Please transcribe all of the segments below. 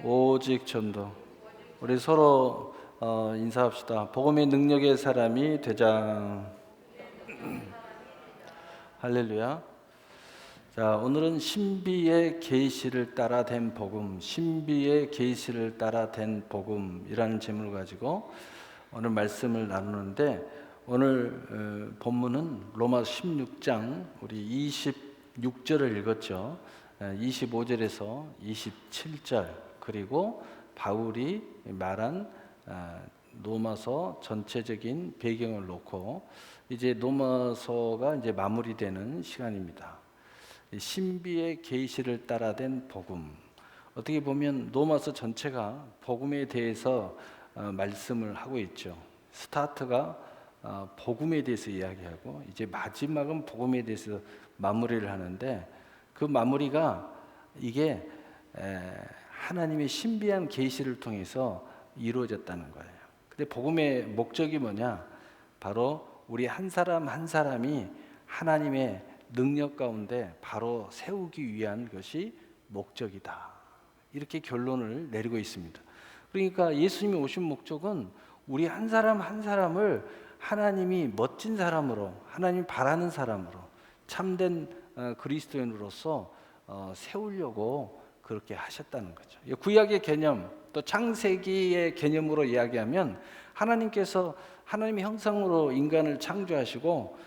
오직 전도. 우리 서로 인사합시다. 복음의 능력의 사람이 되자. 할렐루야. 자, 오늘은 신비의 계시를 따라 된 복음, 신비의 계시를 따라 된 복음이라는 제목을 가지고 오늘 말씀을 나누는데, 오늘 본문은 로마서 16장 우리 26절을 읽었죠. 25절에서 27절, 그리고 바울이 말한 로마서 전체적인 배경을 놓고 이제 로마서가 이제 마무리되는 시간입니다. 신비의 계시를 따라 된 복음. 어떻게 보면 로마서 전체가 복음에 대해서 말씀을 하고 있죠. 스타트가 복음에 대해서 이야기하고 이제 마지막은 복음에 대해서 마무리를 하는데, 그 마무리가 이게 하나님의 신비한 계시를 통해서 이루어졌다는 거예요. 근데 복음의 목적이 뭐냐? 바로 우리 한 사람 한 사람이 하나님의 능력 가운데 바로 세우기 위한 것이 목적이다. 이렇게 결론을 내리고 있습니다. 그러니까 예수님이 오신 목적은 우리 한 사람 한 사람을 하나님이 멋진 사람으로, 하나님이 바라는 사람으로, 참된 그리스도인으로서 세우려고 그렇게 하셨다는 거죠. 구약의 개념, 또 창세기의 개념으로 이야기하면 하나님께서 하나님의 형상으로 인간을 창조하시고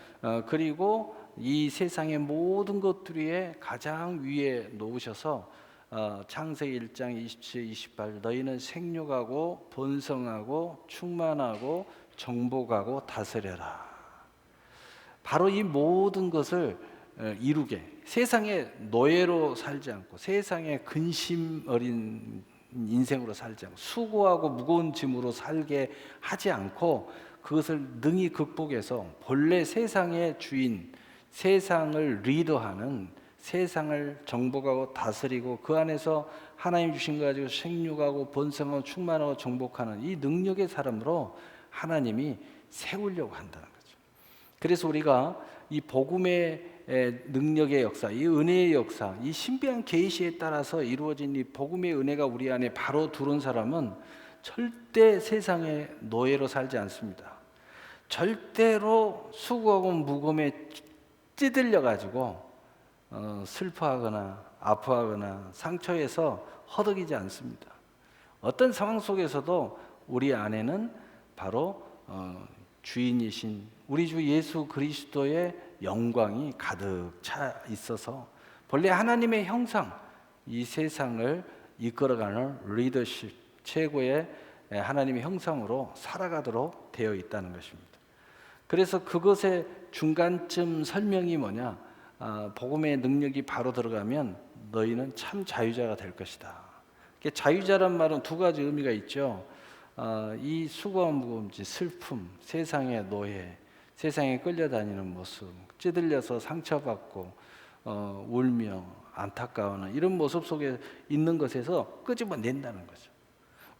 그리고 이 세상의 모든 것들 위에 가장 위에 놓으셔서 창세기 1장 27, 28 너희는 생육하고 번성하고 충만하고 정복하고 다스려라. 바로 이 모든 것을 이루게, 세상의 노예로 살지 않고 세상의 근심 어린 인생으로 살지 않고 수고하고 무거운 짐으로 살게 하지 않고 그것을 능히 극복해서 본래 세상의 주인, 세상을 리더하는, 세상을 정복하고 다스리고 그 안에서 하나님 주신 거 가지고 생육하고 번성하고 충만하고 정복하는 이 능력의 사람으로 하나님이 세우려고 한다는 거죠. 그래서 우리가 이 복음의 능력의 역사, 이 은혜의 역사, 이 신비한 계시에 따라서 이루어진 이 복음의 은혜가 우리 안에 바로 들어온 사람은 절대 세상의 노예로 살지 않습니다. 절대로 수고하고 무거움에 찌들려 가지고 슬퍼하거나 아파하거나 상처에서 허덕이지 않습니다. 어떤 상황 속에서도 우리 안에는 바로 주인이신 우리 주 예수 그리스도의 영광이 가득 차 있어서 본래 하나님의 형상, 이 세상을 이끌어가는 리더십, 최고의 하나님의 형상으로 살아가도록 되어 있다는 것입니다. 그래서 그것의 중간쯤 설명이 뭐냐? 복음의 능력이 바로 들어가면 너희는 참 자유자가 될 것이다. 자유자란 말은 두 가지 의미가 있죠. 이 수고와 무거움지, 슬픔, 세상의 노예, 세상에 끌려다니는 모습, 찌들려서 상처받고 울며 안타까워하는 이런 모습 속에 있는 것에서 끄집어낸다는 거죠.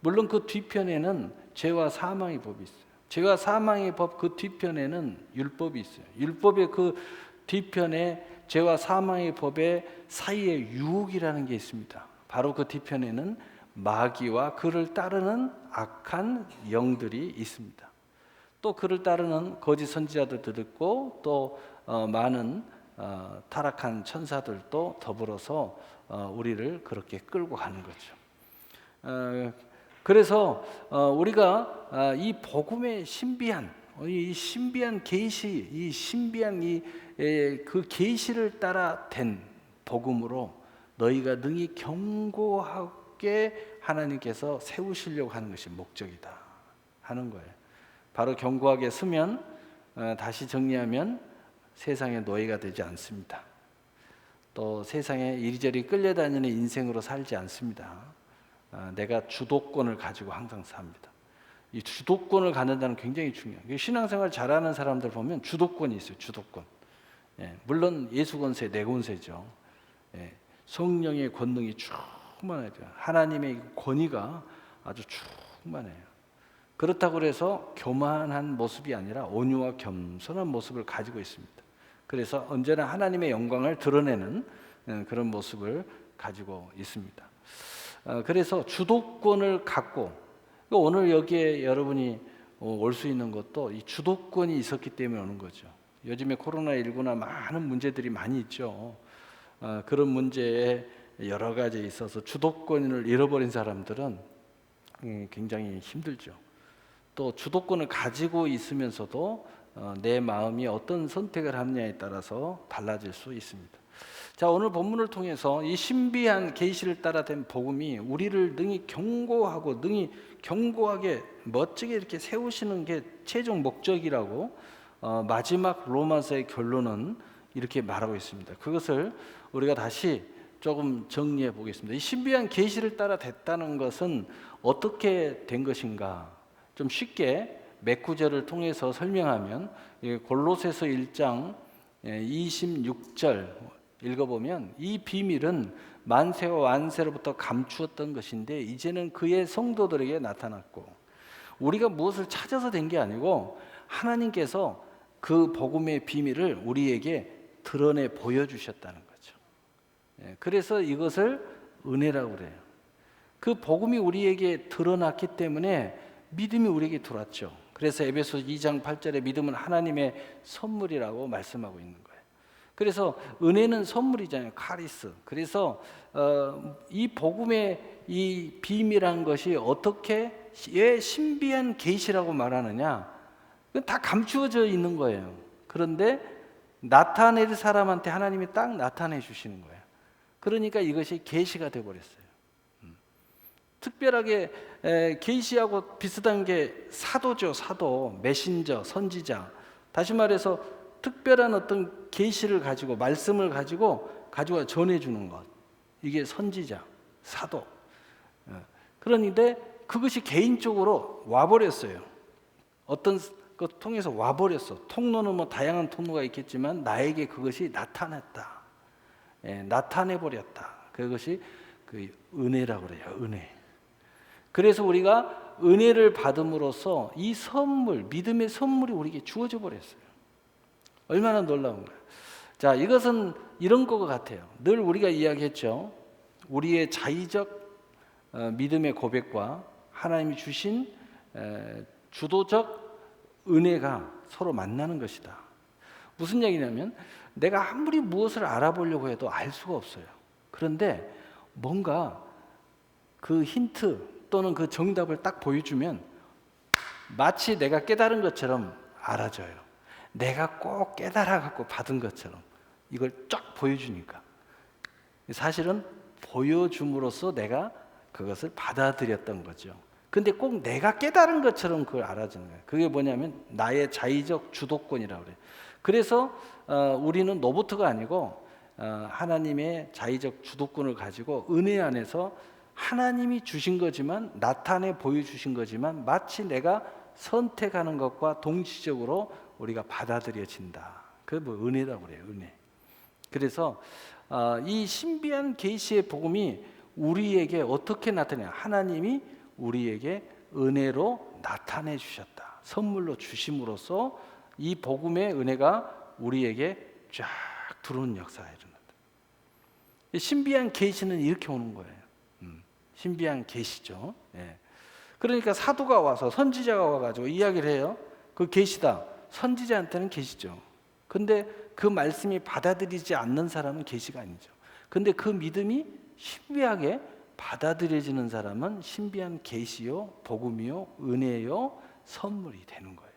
물론 그 뒤편에는 죄와 사망의 법이 있어요. 죄와 사망의 법 그 뒤편에는 율법이 있어요. 율법의 그 뒤편에 죄와 사망의 법의 사이에 유혹이라는 게 있습니다. 바로 그 뒤편에는 마귀와 그를 따르는 악한 영들이 있습니다. 또 그를 따르는 거짓 선지자들도 있고 또 많은 타락한 천사들도 더불어서 우리를 그렇게 끌고 가는 거죠. 그래서 우리가 이 복음의 신비한 이 신비한 계시, 이 신비한 그 계시를 따라 된 복음으로 너희가 능히 견고하게 하나님께서 세우시려고 하는 것이 목적이다 하는 거예요. 바로 견고하게 서면 다시 정리하면 세상의 노예가 되지 않습니다. 또 세상에 이리저리 끌려다니는 인생으로 살지 않습니다. 내가 주도권을 가지고 항상 삽니다. 이 주도권을 갖는다는 굉장히 중요해요. 신앙생활 잘하는 사람들 보면 주도권이 있어요. 주도권. 물론 예수 권세, 내 권세죠. 성령의 권능이 충만해요. 하나님의 권위가 아주 충만해요. 그렇다고 해서 교만한 모습이 아니라 온유와 겸손한 모습을 가지고 있습니다. 그래서 언제나 하나님의 영광을 드러내는 그런 모습을 가지고 있습니다. 그래서 주도권을 갖고 오늘 여기에 여러분이 올 수 있는 것도 이 주도권이 있었기 때문에 오는 거죠. 요즘에 코로나19나 많은 문제들이 많이 있죠. 그런 문제에 여러 가지에 있어서 주도권을 잃어버린 사람들은 굉장히 힘들죠. 또 주도권을 가지고 있으면서도 내 마음이 어떤 선택을 하느냐에 따라서 달라질 수 있습니다. 자, 오늘 본문을 통해서 이 신비한 계시를 따라 된 복음이 우리를 능히 경고하고 능히 견고하게 멋지게 이렇게 세우시는 게 최종 목적이라고 마지막 로마서의 결론은 이렇게 말하고 있습니다. 그것을 우리가 다시 조금 정리해 보겠습니다. 이 신비한 계시를 따라 됐다는 것은 어떻게 된 것인가? 좀 쉽게 몇 구절을 통해서 설명하면 골로새서 1장 26절 읽어보면 이 비밀은 만세와 완세로부터 감추었던 것인데 이제는 그의 성도들에게 나타났고 우리가 무엇을 찾아서 된 게 아니고 하나님께서 그 복음의 비밀을 우리에게 드러내 보여주셨다는 거죠. 그래서 이것을 은혜라고 그래요. 그 복음이 우리에게 드러났기 때문에 믿음이 우리에게 들어왔죠. 그래서 에베소 2장 8절에 믿음은 하나님의 선물이라고 말씀하고 있는 거예요. 그래서 은혜는 선물이잖아요. 카리스. 그래서 이 복음의 이 비밀한 것이 어떻게 왜 신비한 계시라고 말하느냐? 다 감추어져 있는 거예요. 그런데 나타낼 사람한테 하나님이 딱 나타내 주시는 거예요. 그러니까 이것이 계시가 돼 버렸어요. 특별하게 계시하고 비슷한 게 사도죠. 사도, 메신저, 선지자. 다시 말해서 특별한 어떤 계시를 가지고 말씀을 가지고 전해주는 것. 이게 선지자, 사도. 그런데 그것이 개인적으로 와버렸어요. 어떤 것 통해서 와버렸어. 통로는 뭐 다양한 통로가 있겠지만 나에게 그것이 나타났다. 나타내버렸다. 그것이 그 은혜라고 그래요. 은혜. 그래서 우리가 은혜를 받음으로써 이 선물, 믿음의 선물이 우리에게 주어져 버렸어요. 얼마나 놀라운가요? 자, 이것은 이런 것 같아요. 늘 우리가 이야기했죠. 우리의 자의적 믿음의 고백과 하나님이 주신 주도적 은혜가 서로 만나는 것이다. 무슨 얘기냐면 내가 아무리 무엇을 알아보려고 해도 알 수가 없어요. 그런데 뭔가 그 힌트 또는 그 정답을 딱 보여주면 마치 내가 깨달은 것처럼 알아져요. 내가 꼭 깨달아 갖고 받은 것처럼 이걸 쫙 보여주니까 사실은 보여줌으로써 내가 그것을 받아들였던 거죠. 근데 꼭 내가 깨달은 것처럼 그걸 알아주는 거예요. 그게 뭐냐면 나의 자의적 주도권이라고 그래요. 그래서 우리는 로봇가 아니고 하나님의 자의적 주도권을 가지고 은혜 안에서 하나님이 주신 거지만 나타내 보여주신 거지만 마치 내가 선택하는 것과 동시적으로 우리가 받아들여진다. 그게 뭐 은혜라고 그래요. 은혜. 그래서 이 신비한 계시의 복음이 우리에게 어떻게 나타나냐? 하나님이 우리에게 은혜로 나타내 주셨다. 선물로 주심으로써 이 복음의 은혜가 우리에게 쫙 들어오는 역사가 일어난다. 신비한 계시는 이렇게 오는 거예요. 신비한 계시죠. 그러니까 사도가 와서 선지자가 와가지고 이야기를 해요. 그 계시다. 선지자한테는 계시죠. 근데 그 말씀이 받아들이지 않는 사람은 계시가 아니죠. 근데 그 믿음이 신비하게 받아들여지는 사람은 신비한 계시요, 복음이요, 은혜요, 선물이 되는 거예요.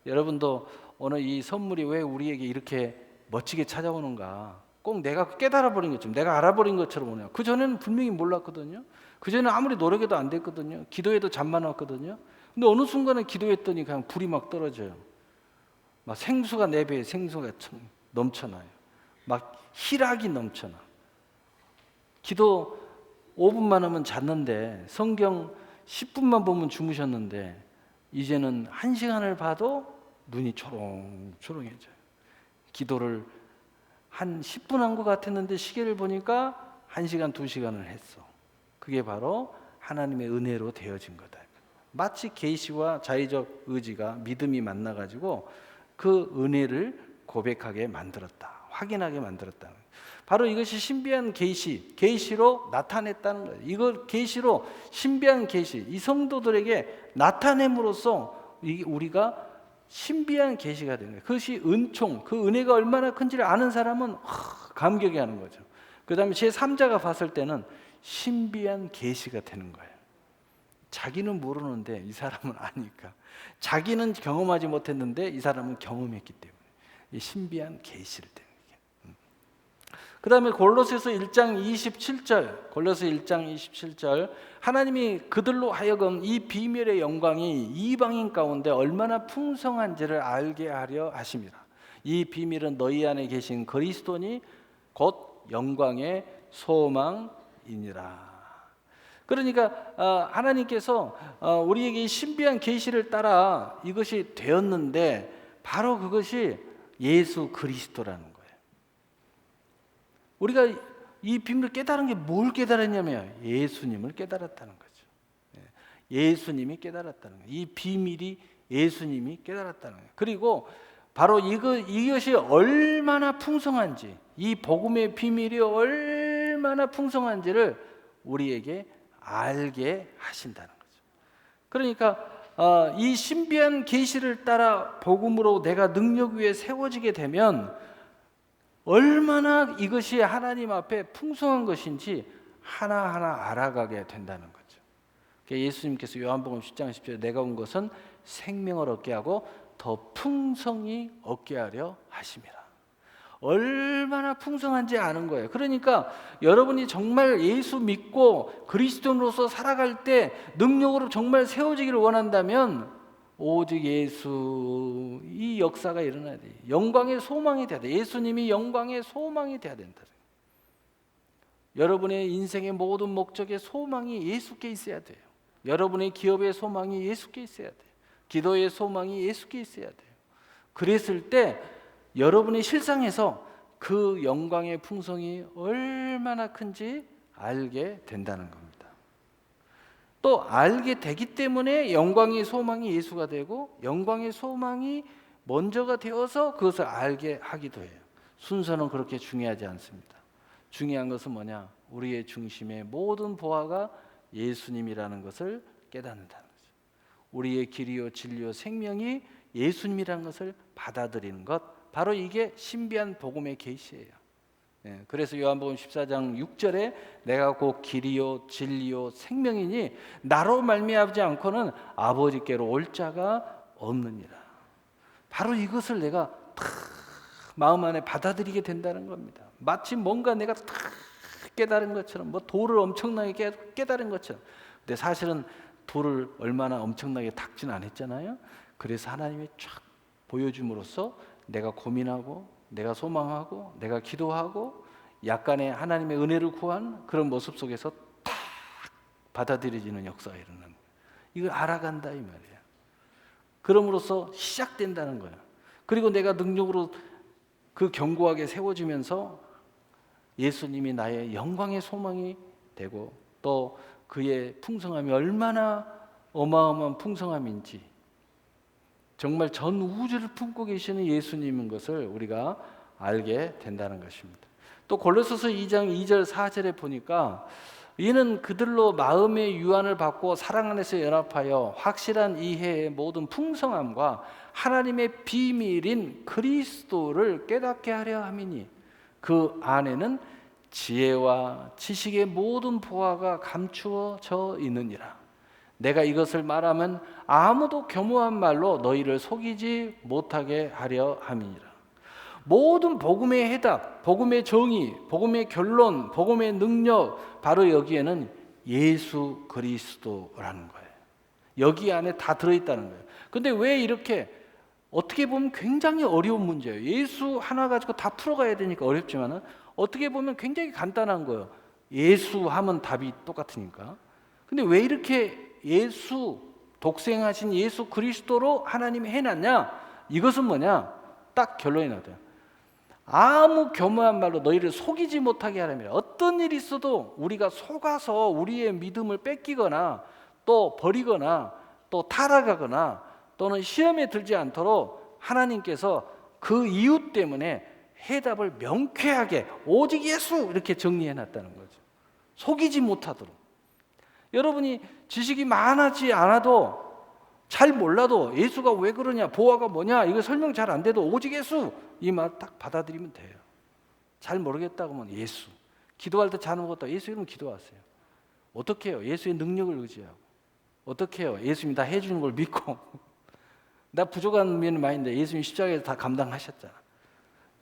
여러분도 오늘 이 선물이 왜 우리에게 이렇게 멋지게 찾아오는가? 꼭 내가 깨달아버린 것처럼, 내가 알아버린 것처럼 오네요. 그 전에는 분명히 몰랐거든요. 그 전에는 아무리 노력해도 안 됐거든요. 기도해도 잠만 왔거든요. 근데 어느 순간에 기도했더니 그냥 불이 막 떨어져요. 막 생수가 4배에 생수가 넘쳐나요. 막 희락이 넘쳐나. 기도 5분만 하면 잤는데 성경 10분만 보면 주무셨는데 이제는 1시간을 봐도 눈이 초롱초롱해져요. 기도를 한 10분 한 것 같았는데 시계를 보니까 1시간, 2시간을 했어. 그게 바로 하나님의 은혜로 되어진 거다. 마치 계시와 자의적 의지가 믿음이 만나가지고 그 은혜를 고백하게 만들었다. 확인하게 만들었다. 바로 이것이 신비한 계시로 나타냈다는 거예요. 이걸 계시로 신비한 계시, 이 성도들에게 나타냄으로써 우리가 신비한 계시가 되는 거예요. 그것이 은총, 그 은혜가 얼마나 큰지를 아는 사람은 감격해 하는 거죠. 그다음에 제3자가 봤을 때는 신비한 계시가 되는 거예요. 자기는 모르는데 이 사람은 아니까. 자기는 경험하지 못했는데 이 사람은 경험했기 때문에 이 신비한 계시를 되는 거예요. 그다음에 골로새서 1장 27절, 골로새 1장 27절, 하나님이 그들로 하여금 이 비밀의 영광이 이방인 가운데 얼마나 풍성한지를 알게 하려 하심이라. 이 비밀은 너희 안에 계신 그리스도니 곧 영광의 소망이니라. 그러니까 하나님께서 우리에게 이 신비한 계시를 따라 이것이 되었는데 바로 그것이 예수 그리스도라는 거예요. 우리가 이 비밀을 깨달은 게 뭘 깨달았냐면 예수님을 깨달았다는 거죠. 예수님이 깨달았다는 거예요. 이 비밀이 예수님이 깨달았다는 거예요. 그리고 바로 이것이 얼마나 풍성한지, 이 복음의 비밀이 얼마나 풍성한지를 우리에게 알게 하신다는 거죠. 그러니까 이 신비한 계시를 따라 복음으로 내가 능력 위에 세워지게 되면 얼마나 이것이 하나님 앞에 풍성한 것인지 하나하나 알아가게 된다는 거죠. 예수님께서 요한복음 10장 10절에 내가 온 것은 생명을 얻게 하고 더 풍성히 얻게 하려 하심이라. 얼마나 풍성한지 아는 거예요. 그러니까 여러분이 정말 예수 믿고 그리스도인으로서 살아갈 때 능력으로 정말 세워지기를 원한다면 오직 예수, 이 역사가 일어나야 돼요. 영광의 소망이 돼야 돼요. 예수님이 영광의 소망이 돼야 된다. 여러분의 인생의 모든 목적의 소망이 예수께 있어야 돼요. 여러분의 기업의 소망이 예수께 있어야 돼요. 기도의 소망이 예수께 있어야 돼요. 그랬을 때 여러분의 실상에서 그 영광의 풍성이 얼마나 큰지 알게 된다는 겁니다. 또 알게 되기 때문에 영광의 소망이 예수가 되고 영광의 소망이 먼저가 되어서 그것을 알게 하기도 해요. 순서는 그렇게 중요하지 않습니다. 중요한 것은 뭐냐? 우리의 중심의 모든 보화가 예수님이라는 것을 깨닫는다는 거죠. 우리의 길이요 진리요 생명이 예수님이라는 것을 받아들이는 것, 바로 이게 신비한 복음의 계시예요. 그래서 요한복음 14장 6절에 내가 곧 길이요 진리요 생명이니 나로 말미암지 않고는 아버지께로 올 자가 없느니라. 바로 이것을 내가 마음 안에 받아들이게 된다는 겁니다. 마치 뭔가 내가 깨달은 것처럼, 뭐 돌을 엄청나게 깨달은 것처럼. 근데 사실은 돌을 얼마나 엄청나게 닦지는 않았잖아요. 그래서 하나님이 쫙 보여줌으로써 내가 고민하고 내가 소망하고 내가 기도하고 약간의 하나님의 은혜를 구한 그런 모습 속에서 탁 받아들여지는 역사가 일어나는 거예요. 이걸 알아간다 이 말이에요. 그럼으로써 시작된다는 거예요. 그리고 내가 능력으로 그 견고하게 세워지면서 예수님이 나의 영광의 소망이 되고 또 그의 풍성함이 얼마나 어마어마한 풍성함인지, 정말 전 우주를 품고 계시는 예수님인 것을 우리가 알게 된다는 것입니다. 또 골로새서 2장 2절 4절에 보니까 이는 그들로 마음의 유한을 받고 사랑 안에서 연합하여 확실한 이해의 모든 풍성함과 하나님의 비밀인 그리스도를 깨닫게 하려 함이니 그 안에는 지혜와 지식의 모든 보화가 감추어져 있느니라. 내가 이것을 말하면 아무도 교묘한 말로 너희를 속이지 못하게 하려 함이니라. 모든 복음의 해답, 복음의 정의, 복음의 결론, 복음의 능력, 바로 여기에는 예수 그리스도라는 거예요. 여기 안에 다 들어있다는 거예요. 근데 왜 이렇게 어떻게 보면 굉장히 어려운 문제예요. 예수 하나 가지고 다 풀어가야 되니까 어렵지만은 어떻게 보면 굉장히 간단한 거예요. 예수 하면 답이 똑같으니까. 근데 왜 이렇게 예수, 독생하신 예수 그리스도로 하나님이 해놨냐? 이것은 뭐냐? 딱 결론이 나요. 아무 교묘한 말로 너희를 속이지 못하게 하라며. 어떤 일이 있어도 우리가 속아서 우리의 믿음을 뺏기거나 또 버리거나 또 타락하거나 또는 시험에 들지 않도록 하나님께서 그 이유 때문에 해답을 명쾌하게 오직 예수 이렇게 정리해 놨다는 거죠. 속이지 못하도록. 여러분이 지식이 많아지 않아도 잘 몰라도 예수가 왜 그러냐, 보화가 뭐냐 이거 설명 잘 안 돼도 오직 예수 이 말 딱 받아들이면 돼요. 잘 모르겠다고 하면 예수. 기도할 때 잘 먹었다 예수 이러면 기도하세요. 어떻게 해요? 예수의 능력을 의지하고. 어떻게 해요? 예수님이 다 해주는 걸 믿고. 나 부족한 면이 많이 있는데 예수님이 십자가에서 다 감당하셨잖아.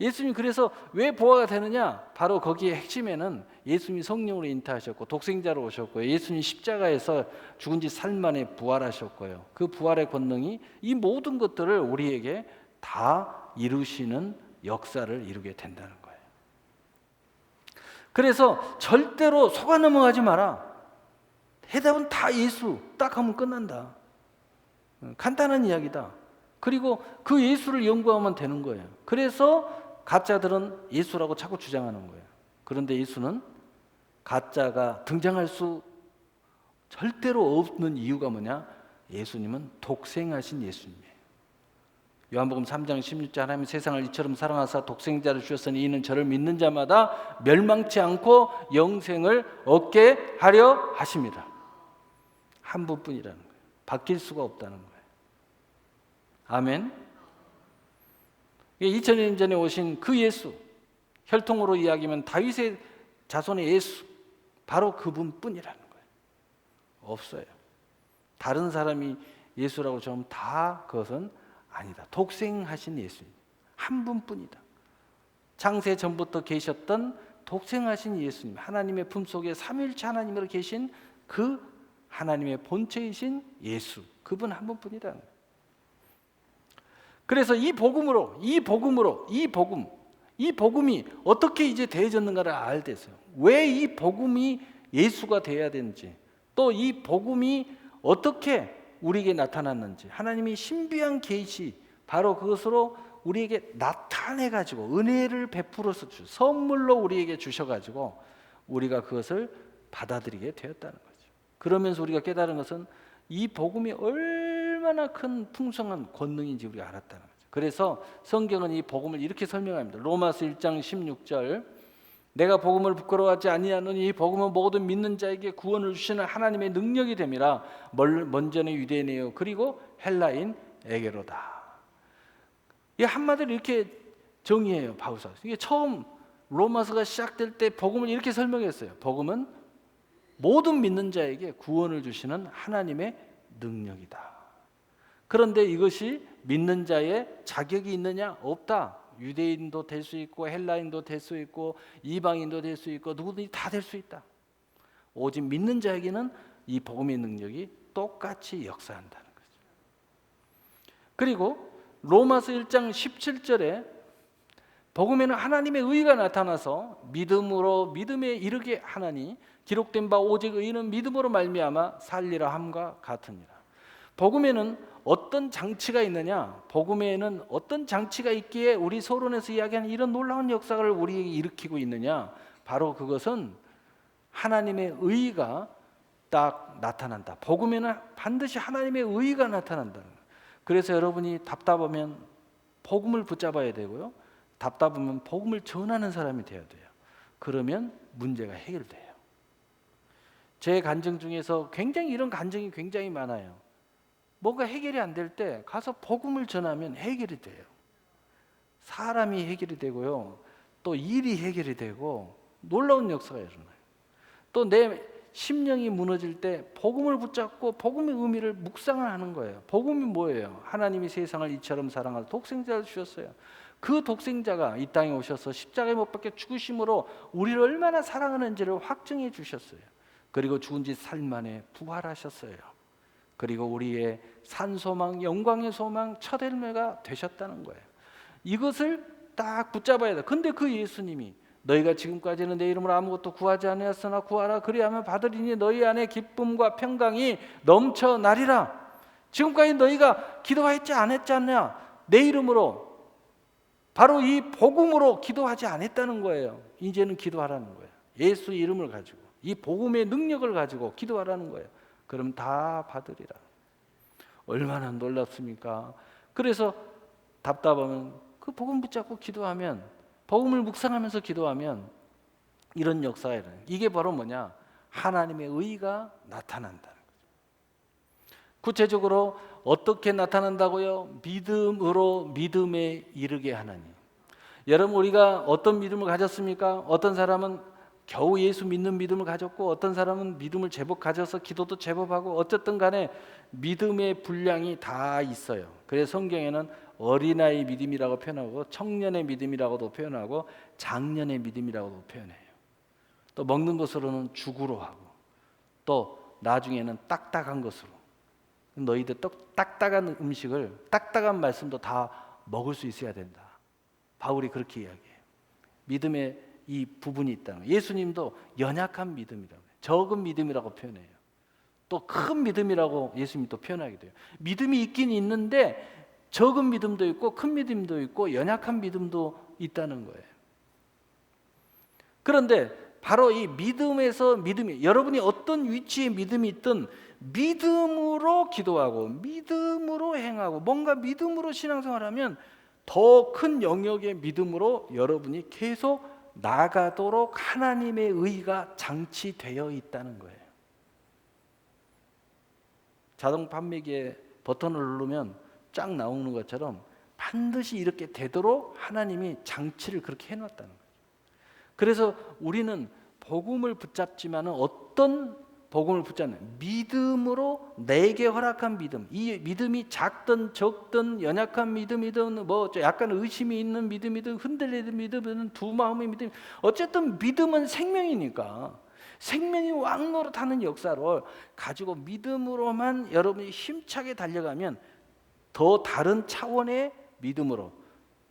예수님이 그래서 왜 보화가 되느냐? 바로 거기에 핵심에는 예수님이 성령으로 잉태하셨고 독생자로 오셨고요. 예수님이 십자가에서 죽은 지 사흘 만에 부활하셨고요. 그 부활의 권능이 이 모든 것들을 우리에게 다 이루시는 역사를 이루게 된다는 거예요. 그래서 절대로 속아 넘어가지 마라. 해답은 다 예수. 딱 하면 끝난다. 간단한 이야기다. 그리고 그 예수를 연구하면 되는 거예요. 그래서 가짜들은 예수라고 자꾸 주장하는 거예요. 그런데 예수는 가짜가 등장할 수 절대로 없는 이유가 뭐냐? 예수님은 독생하신 예수님이에요. 요한복음 3장 16절 하나님이 세상을 이처럼 사랑하사 독생자를 주셨으니 이는 저를 믿는 자마다 멸망치 않고 영생을 얻게 하려 하십니다. 한 분뿐이라는 거예요. 바뀔 수가 없다는 거예요. 아멘. 2000년 전에 오신 그 예수, 혈통으로 이야기하면 다윗의 자손의 예수, 바로 그분뿐이라는 거예요. 없어요. 다른 사람이 예수라고 좀 다 그것은 아니다. 독생하신 예수님 한 분뿐이다. 창세 전부터 계셨던 독생하신 예수님, 하나님의 품속에 삼위일체 하나님으로 계신 그 하나님의 본체이신 예수, 그분 한 분뿐이라는 거예요. 그래서 이 복음이 어떻게 이제 되어졌는가를 알아야 돼서요. 왜 이 복음이 예수가 되어야 되는지, 또 이 복음이 어떻게 우리에게 나타났는지, 하나님이 신비한 계시, 바로 그것으로 우리에게 나타내 가지고 은혜를 베풀어서 선물로 우리에게 주셔 가지고 우리가 그것을 받아들이게 되었다는 거죠. 그러면서 우리가 깨달은 것은 이 복음이 얼마나 큰 풍성한 권능인지 우리가 알았다는 거죠. 그래서 성경은 이 복음을 이렇게 설명합니다. 로마서 1장 16절, 내가 복음을 부끄러워하지 아니하노니 이 복음은 모든 믿는 자에게 구원을 주시는 하나님의 능력이 됨이라. 먼저는 유대인이요 그리고 헬라인에게로다. 이 한마디로 이렇게 정의해요, 바울사. 이게 처음 로마서가 시작될 때 복음을 이렇게 설명했어요. 복음은 모든 믿는 자에게 구원을 주시는 하나님의 능력이다. 그런데 이것이 믿는 자의 자격이 있느냐? 없다. 유대인도 될 수 있고 헬라인도 될 수 있고 이방인도 될 수 있고 누구든지 다 될 수 있다. 오직 믿는 자에게는 이 복음의 능력이 똑같이 역사한다는 거죠. 그리고 로마서 1장 17절에 복음에는 하나님의 의가 나타나서 믿음으로 믿음에 이르게 하나니 기록된 바 오직 의인은 믿음으로 말미암아 살리라 함과 같으니라. 복음에는 어떤 장치가 있느냐? 복음에는 어떤 장치가 있기에 우리 서론에서 이야기하는 이런 놀라운 역사를 우리에게 일으키고 있느냐? 바로 그것은 하나님의 의가 딱 나타난다. 복음에는 반드시 하나님의 의가 나타난다는 거예요. 그래서 여러분이 답답하면 복음을 붙잡아야 되고요. 답답하면 복음을 전하는 사람이 되어야 돼요. 그러면 문제가 해결돼요. 제 간증 중에서 굉장히 이런 간증이 굉장히 많아요. 뭐가 해결이 안 될 때 가서 복음을 전하면 해결이 돼요. 사람이 해결이 되고요. 또 일이 해결이 되고 놀라운 역사가 일어나요. 또 내 심령이 무너질 때 복음을 붙잡고 복음의 의미를 묵상을 하는 거예요. 복음이 뭐예요? 하나님이 세상을 이처럼 사랑하사 독생자를 주셨어요. 그 독생자가 이 땅에 오셔서 십자가에 못 박혀 죽으심으로 우리를 얼마나 사랑하는지를 확증해 주셨어요. 그리고 죽은 지 사흘 만에 부활하셨어요. 그리고 우리의 산소망, 영광의 소망, 첫 열매가 되셨다는 거예요. 이것을 딱 붙잡아야 돼. 근데 그 예수님이 너희가 지금까지는 내 이름으로 아무것도 구하지 아니하였으나 구하라 그리하면 받으리니 너희 안에 기쁨과 평강이 넘쳐나리라. 지금까지 너희가 기도했지 않았지 않냐? 내 이름으로, 바로 이 복음으로 기도하지 않았다는 거예요. 이제는 기도하라는 거예요. 예수 이름을 가지고, 이 복음의 능력을 가지고 기도하라는 거예요. 그럼 다 받으리라. 얼마나 놀랍습니까? 그래서 답답하면 그 복음 붙잡고 기도하면 복음을 묵상하면서 기도하면 이런 역사가 일어나요. 이게 바로 뭐냐? 하나님의 의가 나타난다는 거죠. 구체적으로 어떻게 나타난다고요? 믿음으로 믿음에 이르게 하나니. 여러분, 우리가 어떤 믿음을 가졌습니까? 어떤 사람은 겨우 예수 믿는 믿음을 가졌고, 어떤 사람은 믿음을 제법 가져서 기도도 제법 하고, 어쨌든 간에 믿음의 분량이 다 있어요. 그래서 성경에는 어린아이 믿음이라고 표현하고, 청년의 믿음이라고도 표현하고, 장년의 믿음이라고도 표현해요. 또 먹는 것으로는 죽으로 하고, 또 나중에는 딱딱한 것으로. 너희들 딱딱한 음식을, 딱딱한 말씀도 다 먹을 수 있어야 된다. 바울이 그렇게 이야기해요. 믿음의 이 부분이 있다는 거예요. 예수님도 연약한 믿음이라고 해요. 적은 믿음이라고 표현해요. 또 큰 믿음이라고 예수님이 또 표현하게 돼요. 믿음이 있긴 있는데 적은 믿음도 있고 큰 믿음도 있고 연약한 믿음도 있다는 거예요. 그런데 바로 이 믿음에서 믿음이, 여러분이 어떤 위치에 믿음이 있든 믿음으로 기도하고 믿음으로 행하고 뭔가 믿음으로 신앙생활하면 더 큰 영역의 믿음으로 여러분이 계속 나가도록 하나님의 의가 장치되어 있다는 거예요. 자동 판매기에 버튼을 누르면 쫙 나오는 것처럼 반드시 이렇게 되도록 하나님이 장치를 그렇게 해놨다는 거예요. 그래서 우리는 복음을 붙잡지만은 어떤 복음을 붙잡는 믿음으로 내게 허락한 믿음, 이 믿음이 작든 적든 연약한 믿음이든 뭐 약간 의심이 있는 믿음이든 흔들리는 믿음이든 두 마음의 믿음, 어쨌든 믿음은 생명이니까 생명이 왕노릇하는 역사를 가지고 믿음으로만 여러분이 힘차게 달려가면 더 다른 차원의 믿음으로,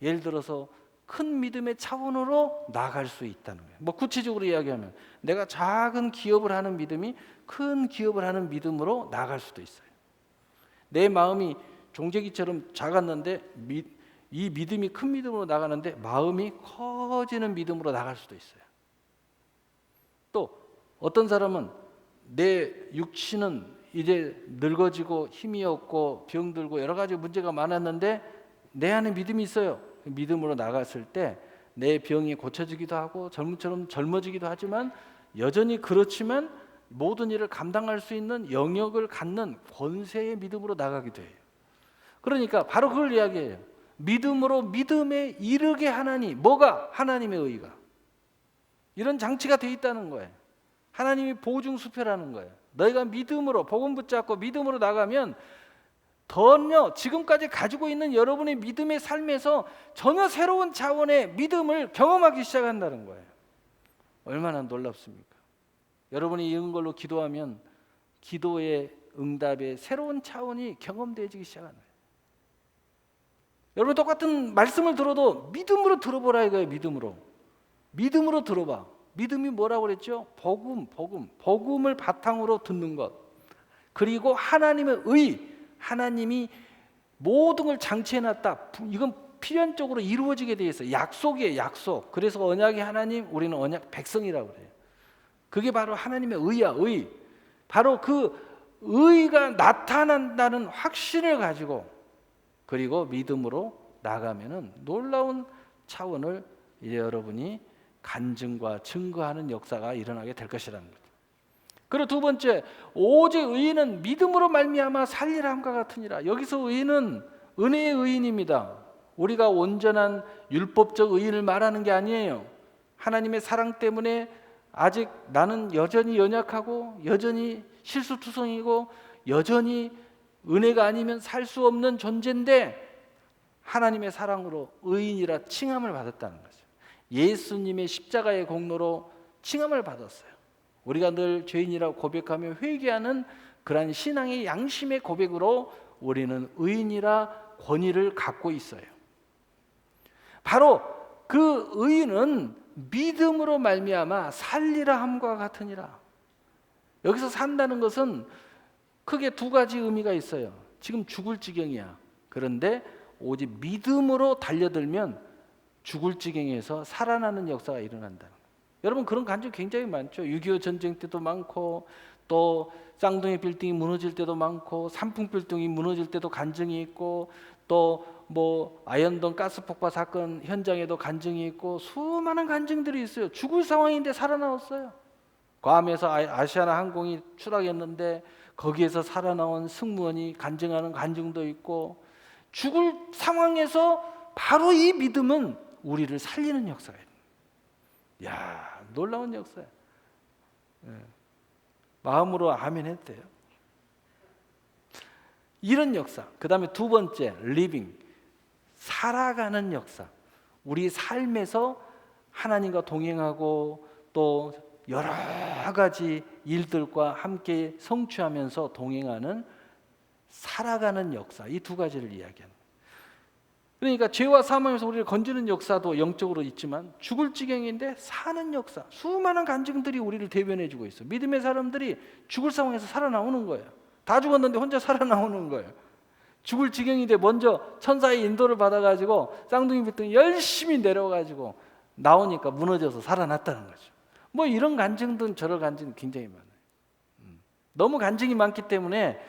예를 들어서 큰 믿음의 차원으로 나갈 수 있다는 거예요. 뭐 구체적으로 이야기하면 내가 작은 기업을 하는 믿음이 큰 기업을 하는 믿음으로 나갈 수도 있어요. 내 마음이 종재기처럼 작았는데 이 믿음이 큰 믿음으로 나가는데 마음이 커지는 믿음으로 나갈 수도 있어요. 또 어떤 사람은 내 육신은 이제 늙어지고 힘이 없고 병들고 여러 가지 문제가 많았는데 내 안에 믿음이 있어요. 믿음으로 나갔을 때 내 병이 고쳐지기도 하고 젊은처럼 젊어지기도 하지만 여전히 그렇지만 모든 일을 감당할 수 있는 영역을 갖는 권세의 믿음으로 나가기도 해요. 그러니까 바로 그걸 이야기해요. 믿음으로 믿음에 이르게 하나니, 뭐가? 하나님의 의가. 이런 장치가 되어 있다는 거예요. 하나님이 보증수표라는 거예요. 너희가 믿음으로 복음 붙잡고 믿음으로 나가면 전혀 지금까지 가지고 있는 여러분의 믿음의 삶에서 전혀 새로운 차원의 믿음을 경험하기 시작한다는 거예요. 얼마나 놀랍습니까? 여러분이 이런 걸로 기도하면 기도의 응답의 새로운 차원이 경험되어지기 시작하는 거예요. 여러분 똑같은 말씀을 들어도 믿음으로 들어보라 이거예요. 믿음으로 들어봐. 믿음이 뭐라고 그랬죠? 복음을 바탕으로 듣는 것. 그리고 하나님의 의, 하나님이 모든 걸 장치해놨다. 이건 필연적으로 이루어지게 돼 있어요. 약속이에요, 약속. 그래서 언약의 하나님, 우리는 언약 백성이라고 그래요. 그게 바로 하나님의 의야, 의. 바로 그 의가 나타난다는 확신을 가지고 그리고 믿음으로 나가면은 놀라운 차원을 이제 여러분이 간증과 증거하는 역사가 일어나게 될 것이라는 거죠. 그리고 두 번째, 오직 의인은 믿음으로 말미암아 살리라 함과 같으니라. 여기서 의인은 은혜의 의인입니다. 우리가 온전한 율법적 의인을 말하는 게 아니에요. 하나님의 사랑 때문에 아직 나는 여전히 연약하고 여전히 실수투성이고 여전히 은혜가 아니면 살 수 없는 존재인데 하나님의 사랑으로 의인이라 칭함을 받았다는 거죠. 예수님의 십자가의 공로로 칭함을 받았어요. 우리가 늘 죄인이라고 고백하며 회개하는 그러한 신앙의 양심의 고백으로 우리는 의인이라 권위를 갖고 있어요. 바로 그 의인은 믿음으로 말미암아 살리라 함과 같으니라. 여기서 산다는 것은 크게 두 가지 의미가 있어요. 지금 죽을 지경이야. 그런데 오직 믿음으로 달려들면 죽을 지경에서 살아나는 역사가 일어난다. 여러분 그런 간증 굉장히 많죠. 6.25 전쟁 때도 많고 또 쌍둥이 빌딩이 무너질 때도 많고 산풍 빌딩이 무너질 때도 간증이 있고 또 뭐 아현동 가스폭파 사건 현장에도 간증이 있고 수많은 간증들이 있어요. 죽을 상황인데 살아나왔어요. 괌에서 아시아나 항공이 추락했는데 거기에서 살아나온 승무원이 간증하는 간증도 있고, 죽을 상황에서 바로 이 믿음은 우리를 살리는 역사예요. 야, 놀라운 역사예요. 마음으로 아멘 했대요. 이런 역사. 그 다음에 두 번째, 리빙, 살아가는 역사. 우리 삶에서 하나님과 동행하고 또 여러 가지 일들과 함께 성취하면서 동행하는 살아가는 역사. 이 두 가지를 이야기합니다. 그러니까 죄와 사망에서 우리를 건지는 역사도 영적으로 있지만 죽을 지경인데 사는 역사, 수많은 간증들이 우리를 대변해 주고 있어요. 믿음의 사람들이 죽을 상황에서 살아나오는 거예요. 다 죽었는데 혼자 살아나오는 거예요. 죽을 지경인데 먼저 천사의 인도를 받아가지고 쌍둥이 빗둥이 열심히 내려가지고 나오니까 무너져서 살아났다는 거죠. 뭐 이런 간증들 저런 간증 굉장히 많아요. 너무 간증이 많기 때문에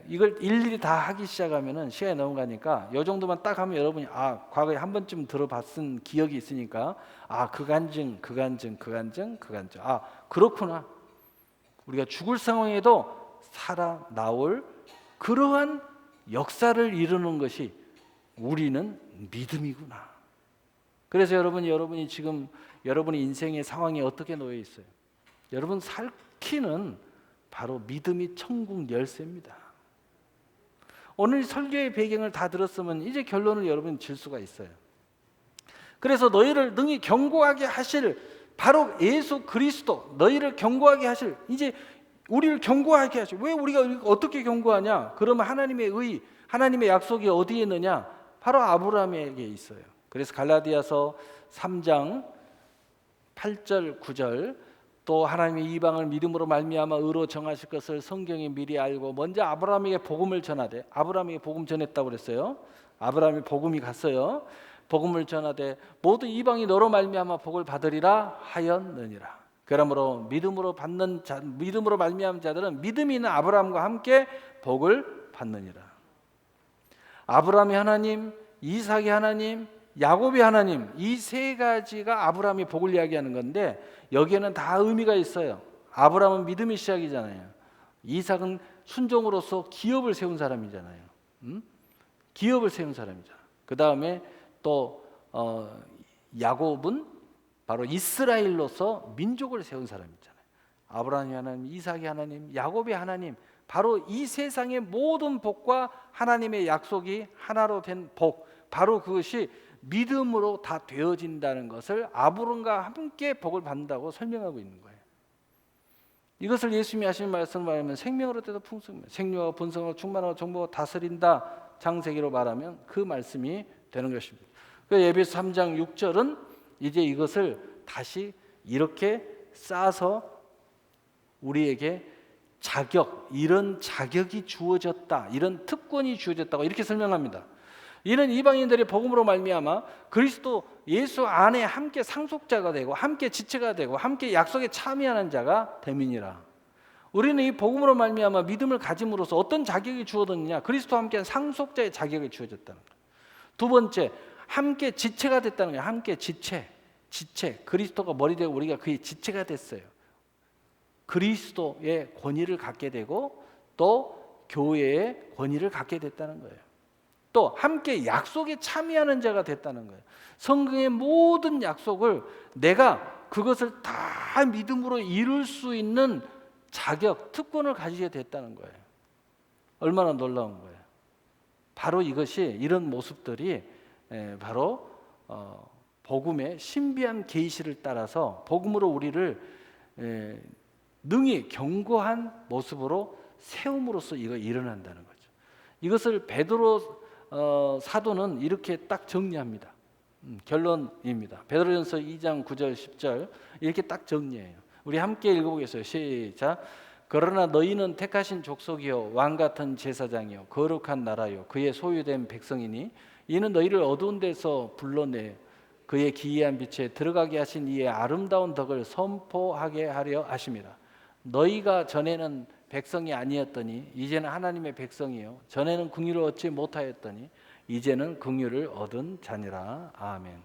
이걸 일일이 다 하기 시작하면은 시간이 너무 가니까 이 정도만 딱 하면 여러분이 과거에 한 번쯤 들어봤은 기억이 있으니까 그 간증 그렇구나. 우리가 죽을 상황에도 살아나올 그러한 역사를 이루는 것이 우리는 믿음이구나. 그래서 여러분이 지금 여러분의 인생의 상황이 어떻게 놓여 있어요? 여러분 살 키는 바로 믿음이 천국 열쇠입니다. 오늘 설교의 배경을 다 들었으면 이제 결론을 여러분이 질 수가 있어요. 그래서 너희를 능히 견고하게 하실 바로 예수 그리스도, 너희를 견고하게 하실, 이제 우리를 견고하게 하실. 왜 우리가 어떻게 견고하냐? 그러면 하나님의 의, 하나님의 약속이 어디에 있느냐? 바로 아브라함에게 있어요. 그래서 갈라디아서 3장 8절 9절, 또 하나님의 이방을 믿음으로 말미암아 의로 정하실 것을 성경이 미리 알고 먼저 아브라함에게 복음을 전하되, 아브라함에게 복음 전했다고 그랬어요. 아브라함이 복음이 갔어요. 복음을 전하되 모두 이방이 너로 말미암아 복을 받으리라 하였느니라. 그러므로 믿음으로 말미암은 자들은 믿음이 있는 아브라함과 함께 복을 받느니라. 아브라함의 하나님, 이삭의 하나님, 야곱의 하나님, 이 세 가지가 아브라함의 복을 이야기하는 건데 여기에는 다 의미가 있어요. 아브라함은 믿음의 시작이잖아요. 이삭은 순종으로서 기업을 세운 사람이잖아요. 기업을 세운 사람이잖아요. 그 다음에 또 야곱은 바로 이스라엘로서 민족을 세운 사람이잖아요. 아브라함의 하나님, 이삭의 하나님, 야곱의 하나님, 바로 이 세상의 모든 복과 하나님의 약속이 하나로 된 복, 바로 그것이 믿음으로 다 되어진다는 것을 아브람과 함께 복을 받는다고 설명하고 있는 거예요. 이것을 예수님이 하신 말씀을 말하면 생명으로 때도 풍성합니다. 생명과 본성으로 충만하고 정복하고 다스린다. 창세기로 말하면 그 말씀이 되는 것입니다. 에베소 3장 6절은 이제 이것을 다시 이렇게 쌓아서 우리에게 이런 자격이 주어졌다, 이런 특권이 주어졌다고 이렇게 설명합니다. 이는 이방인들이 복음으로 말미암아 그리스도 예수 안에 함께 상속자가 되고 함께 지체가 되고 함께 약속에 참여하는 자가 됨이니라. 우리는 이 복음으로 말미암아 믿음을 가짐으로써 어떤 자격이 주어졌느냐? 그리스도와 함께 상속자의 자격이 주어졌다는 거예요. 두 번째, 함께 지체가 됐다는 거예요. 함께 지체. 그리스도가 머리 되고 우리가 그의 지체가 됐어요. 그리스도의 권위를 갖게 되고 또 교회의 권위를 갖게 됐다는 거예요. 또 함께 약속에 참여하는 자가 됐다는 거예요. 성경의 모든 약속을 내가 그것을 다 믿음으로 이룰 수 있는 자격, 특권을 가지게 됐다는 거예요. 얼마나 놀라운 거예요. 바로 이런 모습들이 바로 복음의 신비한 계시를 따라서 복음으로 우리를 능히 견고한 모습으로 세움으로써 이거 일어난다는 거죠. 이것을 베드로 사도는 이렇게 딱 정리합니다. 결론입니다. 베드로전서 2장 9절 10절 이렇게 딱 정리해요. 우리 함께 읽어보겠어요. 시작. 그러나 너희는 택하신 족속이요 왕같은 제사장이요 거룩한 나라요 그의 소유된 백성이니 이는 너희를 어두운 데서 불러내 그의 기이한 빛에 들어가게 하신 이의 아름다운 덕을 선포하게 하려 하심이라. 너희가 전에는 백성이 아니었더니 이제는 하나님의 백성이요 전에는 긍휼을 얻지 못하였더니 이제는 긍휼을 얻은 자니라. 아멘.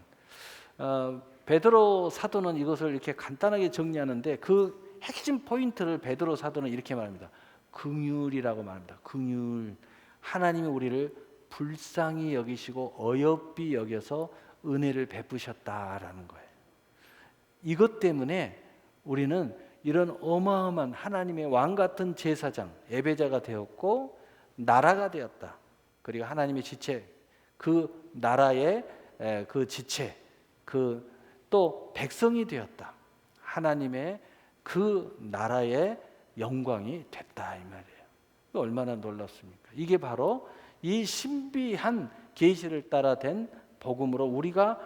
베드로 사도는 이것을 이렇게 간단하게 정리하는데 그 핵심 포인트를 베드로 사도는 이렇게 말합니다. 긍휼이라고 말합니다. 긍휼. 하나님이 우리를 불쌍히 여기시고 어여삐 여겨서 은혜를 베푸셨다라는 거예요. 이것 때문에 우리는 이런 어마어마한 하나님의 왕 같은 제사장, 예배자가 되었고 나라가 되었다. 그리고 하나님의 지체, 그 나라의 그 지체, 그 또 백성이 되었다. 하나님의 그 나라의 영광이 됐다 이 말이에요. 얼마나 놀랍습니까? 이게 바로 이 신비한 계시를 따라 된 복음으로 우리가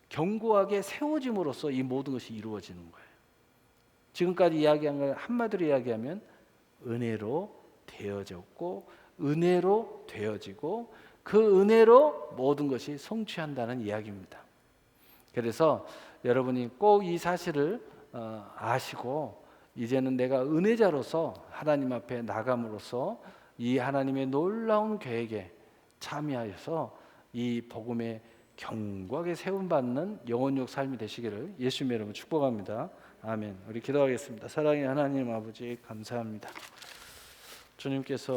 견고하게 세워짐으로써 이 모든 것이 이루어지는 거예요. 지금까지 이야기한 걸 한마디로 이야기하면 은혜로 되어졌고 은혜로 되어지고 그 은혜로 모든 것이 성취한다는 이야기입니다. 그래서 여러분이 꼭 이 사실을 아시고 이제는 내가 은혜자로서 하나님 앞에 나감으로써 이 하나님의 놀라운 계획에 참여하여서 이 복음에 견고하게 세움받는 영혼육 삶이 되시기를 예수님의 이름으로 축복합니다. 아멘. 우리 기도하겠습니다. 사랑의 하나님 아버지 감사합니다. 주님께서